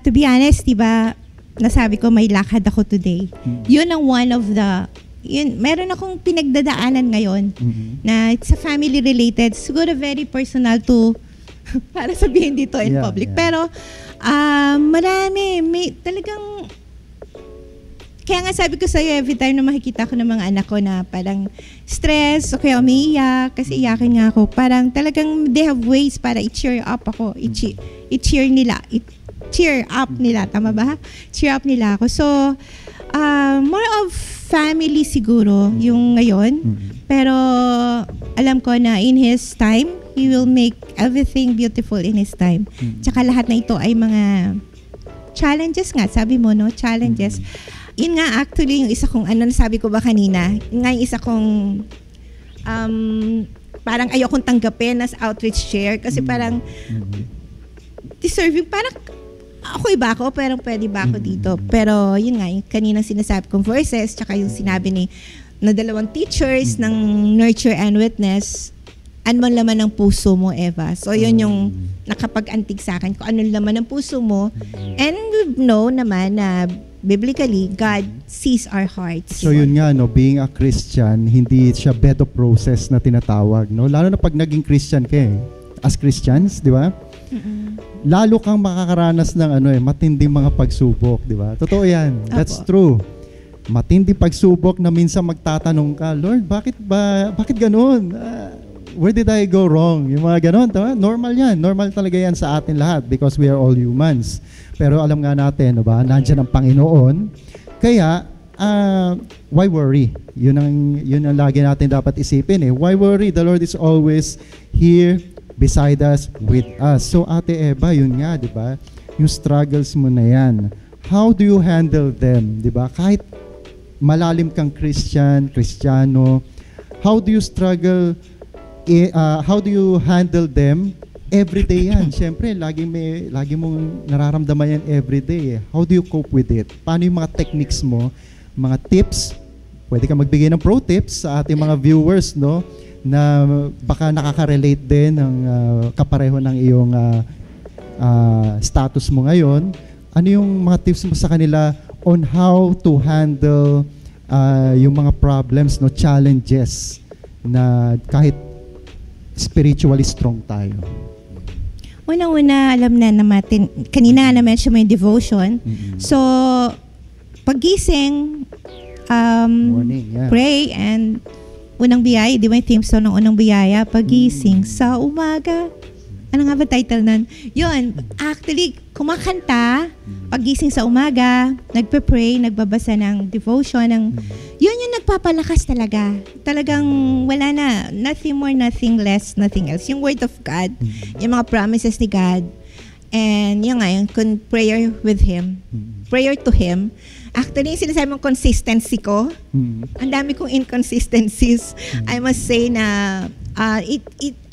To be honest, diba, nasabi ko may lakad ako today. Yun ang one of the meron akong pinagdadaanan ngayon na it's a family related, siguro very personal to para sabihin dito in public. Pero marami, may talagang, kaya nga sabi ko sa'yo, every time na makikita ko ng mga anak ko na parang stress o kaya umiiyak, kasi iyakin nga ako, parang talagang they have ways para i-cheer up ako, i-cheer up nila, tama ba? Cheer up nila ako. So, more of family siguro yung ngayon. Pero alam ko na in His time, He will make everything beautiful in His time. Tsaka lahat na ito ay mga challenges nga, sabi mo, no? Challenges. Yun nga, actually, yung isa kong, nasabi ko ba kanina, yun nga yung isa kong, parang ayokong tanggapin as outreach chair kasi parang deserving, parang ako iba ako, pero pwede ba ako dito? Pero yun nga, yung kaninang sinasabi kong verses, tsaka yung sinabi na dalawang teachers ng Nurture and Witness, ano man laman ng puso mo, Eva. So yun yung nakapag-antig sa akin, kung ano laman ng puso mo. And we know naman na biblically, God sees our hearts. So yun nga, no, being a Christian, hindi siya bed of process na tinatawag, no? Lalo na pag naging Christian ka, as Christians, di ba? Lalo kang makakaranas ng matinding mga pagsubok, di ba? Totoo yan. That's true. Matinding pagsubok na minsan magtatanong ka, Lord, bakit ganun? Where did I go wrong? Yung mga ganun, diba? Normal yan. Normal talaga yan sa atin lahat because we are all humans. Pero alam nga natin, diba? Nandiyan ang Panginoon. Kaya, why worry? Yun ang lagi natin dapat isipin. Why worry? The Lord is always here beside us, with us. So, Ate Eva, yun nga, diba? Yung struggles mo na yan. How do you handle them? Diba? Kahit malalim kang Kristiyano, how do you struggle, how do you handle them? Everyday yan. Siyempre, lagi mong nararamdaman yan everyday. How do you cope with it? Paano yung mga techniques mo, mga tips? Pwede ka magbigay ng pro tips sa ating mga viewers, no? Na baka nakaka-relate din ng kapareho ng iyong status mo ngayon. Ano yung mga tips mo sa kanila on how to handle yung mga problems, no, challenges na kahit spiritually strong tayo? Unang-una, alam na natin, kanina na-mention mo yung devotion. So, paggising, morning, pray, and unang biyaya, di ba yung theme song ng unang biyaya? Pagising sa umaga. Ano nga ba title nun? Yun, actually, kumakanta, pagising sa umaga, nagpe-pray, nagbabasa ng devotion, yun yung nagpapalakas talaga. Talagang wala na, nothing more, nothing less, nothing else. Yung word of God, yung mga promises ni God, and yun nga, yung prayer with Him, prayer to Him. Actually, yung sinasabi mong consistency ko, ang dami kong inconsistencies. I must say na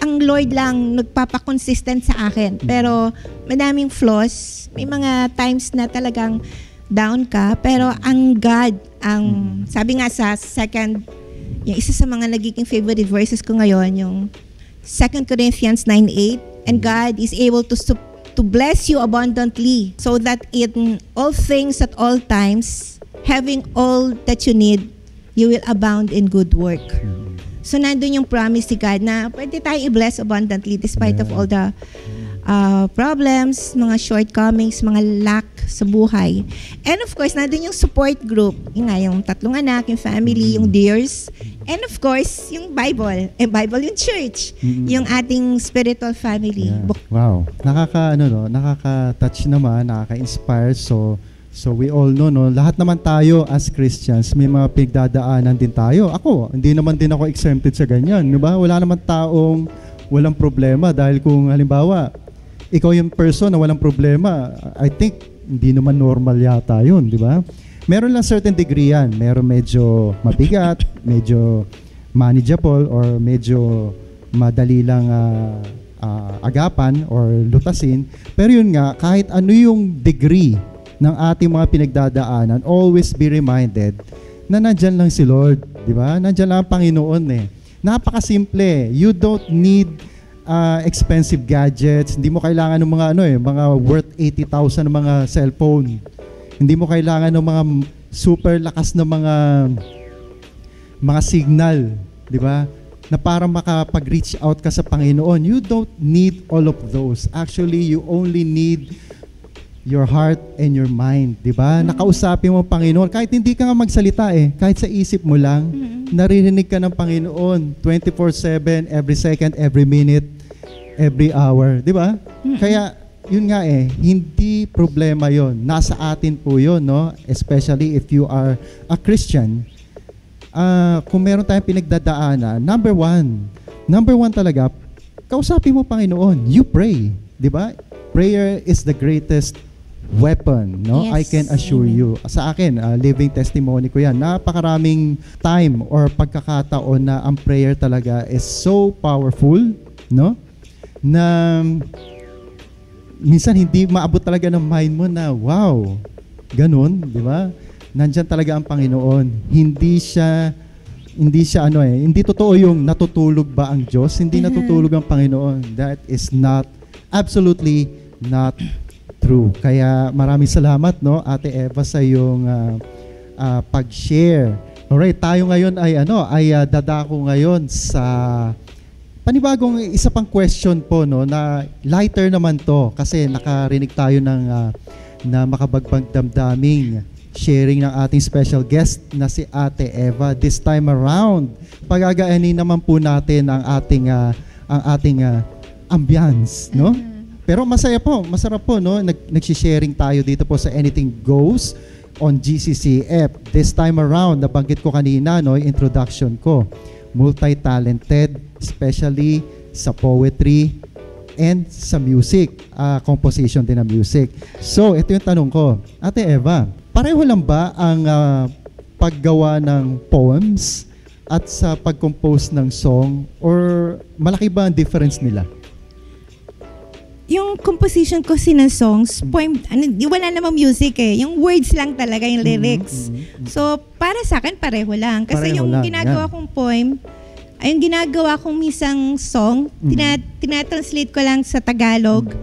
ang Lord lang nagpapakonsistent sa akin. Pero madaming flaws. May mga times na talagang down ka. Pero ang God, sabi nga sa yung isa sa mga nagiging favorite verses ko ngayon, yung 2 Corinthians 9:8, and God is able to bless you abundantly, so that in all things at all times, having all that you need, you will abound in good work. So nandun yung promise ni God na pwede tayo i-bless abundantly despite of all the problems, mga shortcomings, mga lack sa buhay. And of course, nandun yung support group. Yung 3 anak, yung family, yung dears. And of course, yung Bible. Bible yung church. Yung ating spiritual family. Yeah. Wow. Nakaka-touch naman, nakaka-inspire. So we all know, no, lahat naman tayo as Christians, may mga pinagdadaanan din tayo. Ako, hindi naman din ako exempted sa ganyan. Diba? Wala naman taong walang problema dahil kung halimbawa, ikaw yung person na walang problema, I think hindi naman normal yata yun, di ba? Meron lang certain degree yan. Meron medyo mabigat, medyo manageable, or medyo madali lang agapan or lutasin. Pero yun nga, kahit ano yung degree ng ating mga pinagdadaanan, always be reminded na nandyan lang si Lord, di ba? Nandyan lang ang Panginoon eh. Napakasimple. You don't need expensive gadgets. Hindi mo kailangan ng mga worth 80,000 ng mga cellphone. Hindi mo kailangan ng mga super lakas na mga signal, di ba? Na para makapag-reach out ka sa Panginoon. You don't need all of those. Actually, you only need your heart and your mind, di ba? Nakausapin mo ang Panginoon. Kahit hindi ka nga magsalita kahit sa isip mo lang, naririnig ka ng Panginoon 24/7, every second, every minute, every hour, di ba? Kaya, yun nga hindi problema yon. Nasa atin po yun, no? Especially if you are a Christian. Kung meron tayong pinagdadaanan, number one talaga, kausapin mo Panginoon. You pray, di ba? Prayer is the greatest weapon, no? Yes. I can assure Amen. you. Sa akin, living testimony ko yan. Napakaraming time or pagkakataon na ang prayer talaga is so powerful, no? Na minsan hindi maabot talaga ng mind mo na, wow, ganun, di ba? Nandyan talaga ang Panginoon. Hindi siya hindi totoo yung natutulog ba ang Diyos? Hindi natutulog ang Panginoon. That is absolutely not true. Kaya maraming salamat, no, Ate Eva, sa iyong pag-share. Alright, tayo ngayon ay dadako ngayon sa panibagong isa pang question po, no, na lighter naman to kasi nakarinig tayo na makabagbag damdaming sharing ng ating special guest na si Ate Eva. This time around, pagagaanin naman po natin ang ating ambience, no? Pero masarap po, no? Nag-sharing tayo dito po sa Anything Goes on GCCF. This time around, nabanggit ko kanina, no, introduction ko. Multi-talented, especially sa poetry and sa music, composition din ng music. So, ito yung tanong ko. Ate Eva, pareho lang ba ang paggawa ng poems at sa pag-compose ng song, or malaki ba ang difference nila? Yung composition ko ng songs, poem, wala namang music eh. Yung words lang talaga, yung lyrics. So, para sa akin, pareho lang. Kasi Pareho yung lang, ginagawa kong poem, ay yung ginagawa kong isang song, tinatranslate ko lang sa Tagalog.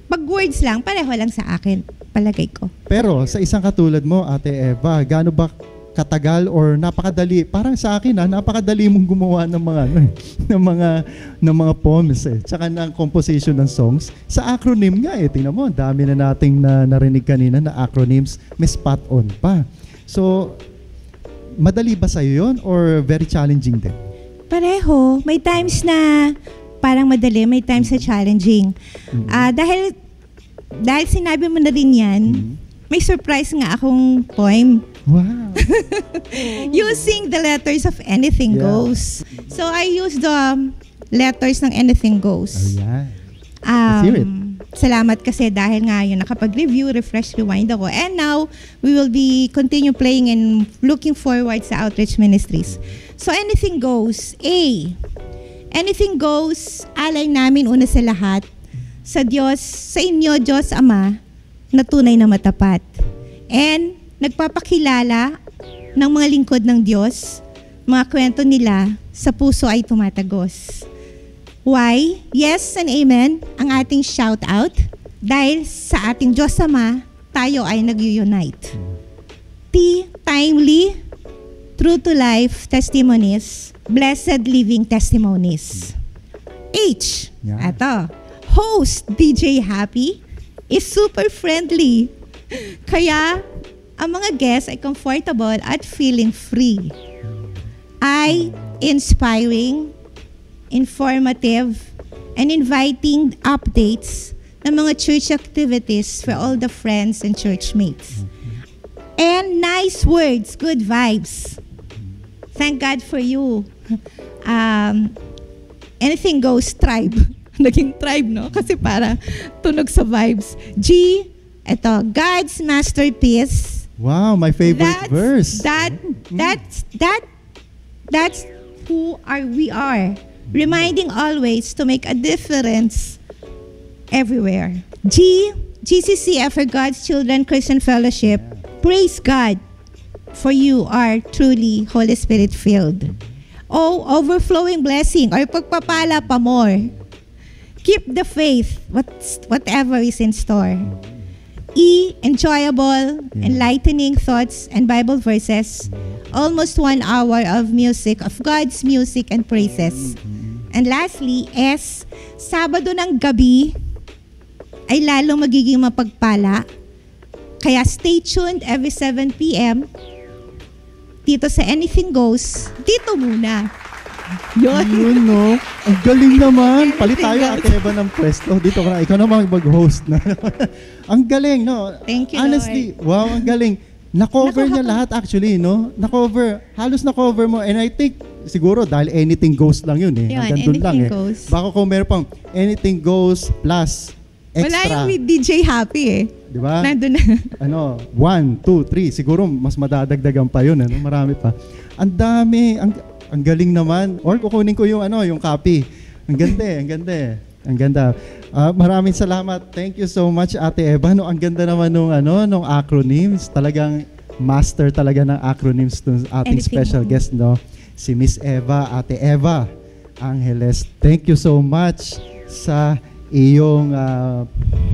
Pag words lang, pareho lang sa akin, palagay ko. Pero sa isang katulad mo, Ate Eva, gaano ba katagal or napakadali? Parang sa akin, napakadali mong gumawa ng mga poems eh. Tsaka ng composition ng songs. Sa acronym nga eh, tingnan mo, dami na nating narinig kanina na acronyms, may spot on pa. So, madali ba sa'yo yun or very challenging din? Pareho. May times na parang madali, may times na challenging. Dahil sinabi mo na rin yan, may surprise nga akong poem. Wow. Using the letters of Anything Goes. So, I use the letters ng Anything Goes. Ayan. Let's hear it. Salamat kasi dahil nga yun, nakapag-review, refresh, rewind ako. And now, we will be continue playing and looking forward sa Outreach Ministries. So, Anything Goes. A. Anything Goes, alay namin una sa lahat, sa Diyos, sa inyo, Diyos Ama, na tunay na matapat. And, nagpapakilala ng mga lingkod ng Diyos, mga kwento nila sa puso ay tumatagos. Why? Yes and amen ang ating shout out dahil sa ating Diyos Ama, tayo ay nag-unite. T. Timely, true to life testimonies, blessed living testimonies. H. Ito. Host DJ Happy is super friendly. Kaya, ang mga guests ay comfortable at feeling free. I, inspiring, informative, and inviting updates ng mga church activities for all the friends and church mates. And nice words, good vibes. Thank God for you. Anything Goes tribe. Naging tribe, no? Kasi para tunog sa vibes. G, ito, God's masterpiece. Wow, my favorite verse. That's who we are. Reminding always to make a difference everywhere. G, GCCF for God's Children Christian Fellowship. Praise God, for you are truly Holy Spirit filled. O, overflowing blessing or pagpapala pa more. Keep the faith, whatever is in store. E, enjoyable, enlightening thoughts and Bible verses. Almost 1 hour of music, of God's music and praises. And lastly, S, Sabado ng gabi ay lalong magiging mapagpala. Kaya stay tuned every 7 p.m. dito sa Anything Goes. Dito muna. Yun, no? Ang galing naman. Palit tayo, Ate Eva, ng pwesto. Dito ka na. Ikaw naman mag-host na. Ang galing, no? Thank you, Honestly, Lord. Wow, ang galing. Na-cover niya lahat actually, no? Na-cover. Halos na-cover mo. And I think, siguro, dahil Anything Goes lang yun, eh. Yun, Hanggang dun lang, Anything eh. Goes. Baka kung meron pang Anything Goes plus extra. Wala yung with DJ Happy, eh. di ba? Nandun na. 1, 2, 3. Siguro mas madadagdagan pa yun. Marami pa. Ang dami. Ang galing naman. Or kukunin ko yung copy. Ang ganda. Ang ganda. Maraming salamat. Thank you so much, Ate Eva. Ang ganda naman nung acronyms. Talagang master talaga ng acronyms ng ating special guest, si Miss Eva, Ate Eva Angeles. Thank you so much sa iyong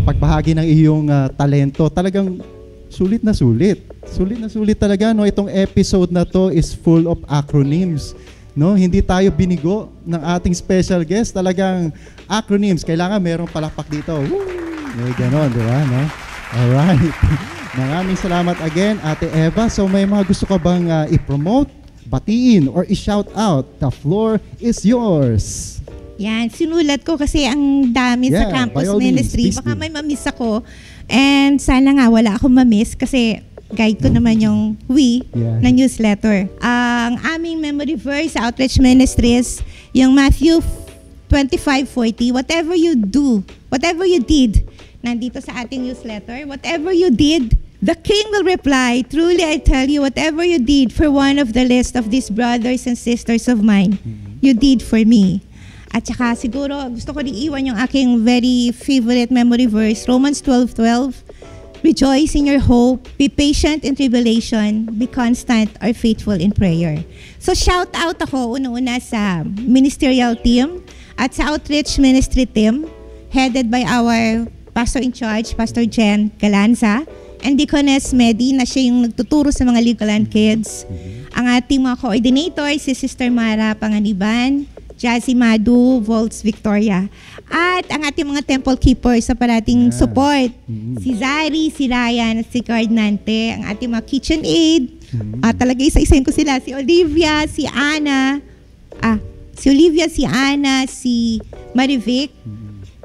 pagbahagi ng iyong talento. Talagang sulit na sulit. Sulit na sulit talaga, Itong episode na to is full of acronyms. Hindi tayo binigo ng ating special guest. Talagang acronyms. Kailangan merong palakpak dito. Woo! May ganon, di ba? Alright. Maraming salamat again, Ate Eva. So may mga gusto ka bang i-promote, batiin, or i-shout out? The floor is yours. Yan, sinulat ko kasi ang dami sa campus ministry. Baka may mamiss ako. And sana nga wala akong mamiss kasi guide ko naman yung na newsletter. Ang aming memory verse sa Outreach Ministries, yung Matthew 25:40, whatever you do, whatever you did, nandito sa ating newsletter, whatever you did, the King will reply, truly I tell you, whatever you did for one of the least of these brothers and sisters of mine, you did for me. At saka siguro gusto ko rin iwan yung aking very favorite memory verse, Romans 12:12. Rejoice in your hope, be patient in tribulation, be constant or faithful in prayer. So shout out ako una-una sa ministerial team at sa outreach ministry team headed by our pastor in charge, Pastor Jen Galanza, and Deaconess Medi na siya yung nagtuturo sa mga Legoland kids. Ang ating mga coordinator, si Sister Mara Panganiban, Jazzy Madu, Volts Victoria. At ang ating mga temple keepers sa parating support, si Zari, si Ryan, at si Cardnante, ang ating mga kitchen aid. Talaga isa-isahin ko sila, si Olivia, si Ana, si Marivic,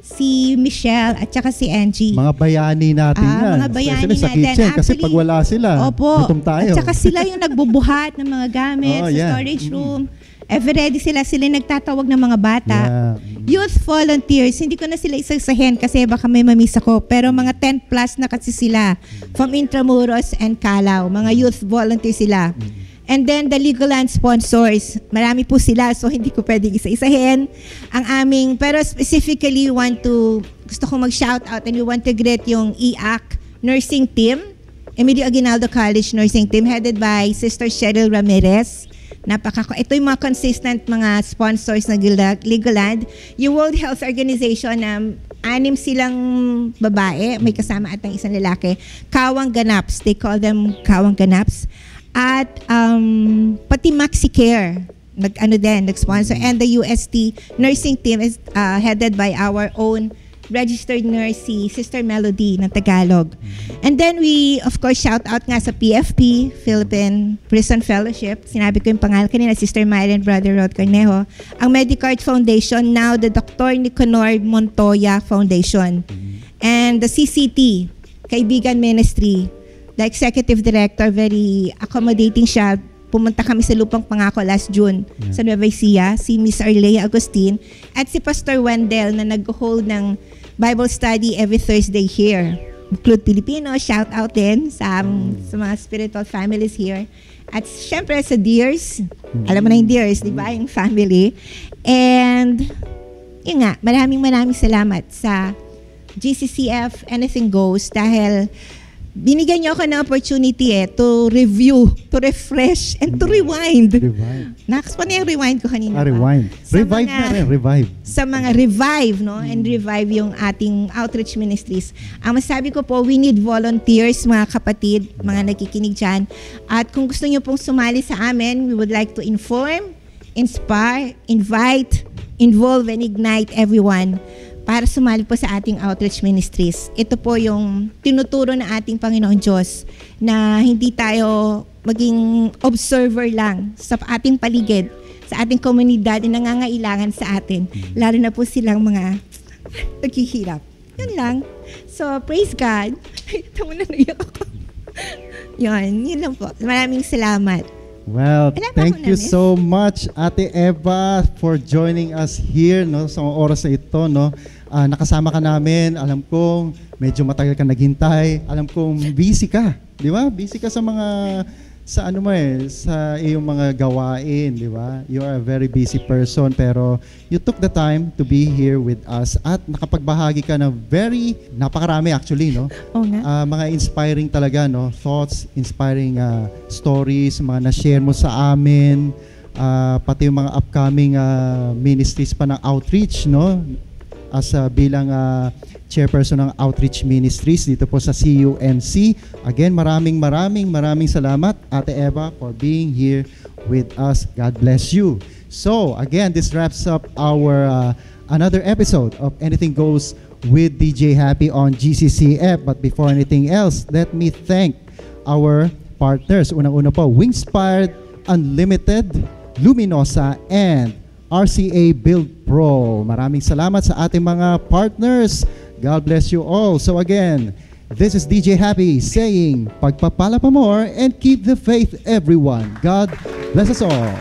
si Michelle, at saka si Angie. Mga bayani natin yan. Mga bayani natin. Sa kitchen, kasi pag wala sila, gutom tayo. At saka sila yung nagbubuhat ng mga gamit sa storage room. Ever ready sila nagtatawag ng mga bata. Youth volunteers, hindi ko na sila isasahin kasi baka may mamiss ako. Pero mga 10 plus na kasi sila from Intramuros and Calao. Mga youth volunteers sila. And then the Legoland sponsors, marami po sila so hindi ko pwedeng isa-isahin. Ang aming, pero specifically gusto ko mag-shout out and we want to greet yung EAC nursing team, Emilio Aguinaldo College nursing team headed by Sister Cheryl Ramirez. Ito yung mga consistent mga sponsors ng Legoland. Yung World Health Organization na 6 silang babae, may kasama at ang isang lalaki. Kawang Ganaps, they call them Kawang Ganaps. At pati MaxiCare, nag-sponsor. And the UST nursing team is headed by our own registered nurse, si Sister Melody ng Tagalog. And then we, of course, shout out nga sa PFP, Philippine Prison Fellowship. Sinabi ko yung pangalan kanina, Sister Myra and Brother Rod Cornejo. Ang Medicard Foundation, now the Dr. Nicanor Montoya Foundation. And the CCT, Kaibigan Ministry, the executive director, very accommodating siya. Pumunta kami sa Lupang Pangako last June sa Nueva Ecija, si Miss Arlea Agustin at si Pastor Wendell na nag-hold ng Bible study every Thursday here. Include Filipino, shout out din sa mga spiritual families here. At syempre sa Deers, alam mo na yung Deers, di ba? Yung family. And yun nga, maraming salamat sa GCCF Anything Goes dahil binigyan niyo ako ng opportunity to review, to refresh, and to rewind. Nakas pa na yung rewind ko kanina. Rewind. Revive na rin, revive. Sa mga revive, and revive yung ating outreach ministries. Ang masabi ko po, we need volunteers, mga kapatid, mga nakikinig dyan. At kung gusto niyo pong sumali sa amin, we would like to inform, inspire, invite, involve, and ignite everyone para sumali po sa ating outreach ministries. Ito po yung tinuturo ng ating Panginoon Diyos na hindi tayo maging observer lang sa ating paligid, sa ating komunidad na nangangailangan sa atin. Lalo na po silang mga naghihirap. Yun lang. So, praise God. Ito mo na naiyak ako. Yun lang po. Maraming salamat. Well, thank you so much, Ate Eva, for joining us here sa oras na ito. nakasama ka namin. Alam kong medyo matagal ka naghintay. Alam kong busy ka, di ba? Busy ka sa sa iyong mga gawain, di ba? You are a very busy person, pero you took the time to be here with us at nakapagbahagi ka ng napakarami actually, no? Oo nga. Mga inspiring talaga, no? Thoughts, inspiring stories, mga na-share mo sa amin, pati yung mga upcoming ministries pa ng outreach, no? As bilang chairperson ng Outreach Ministries dito po sa CUMC. Again, maraming salamat, Ate Eva, for being here with us. God bless you. So, again, this wraps up our another episode of Anything Goes with DJ Happy on GCCF. But before anything else, let me thank our partners. Unang-una po, Wingspired, Unlimited, Luminosa, and RCA Build Pro. Maraming salamat sa ating mga partners. God bless you all. So again, this is DJ Happy saying, pagpapala pa more and keep the faith, everyone. God bless us all.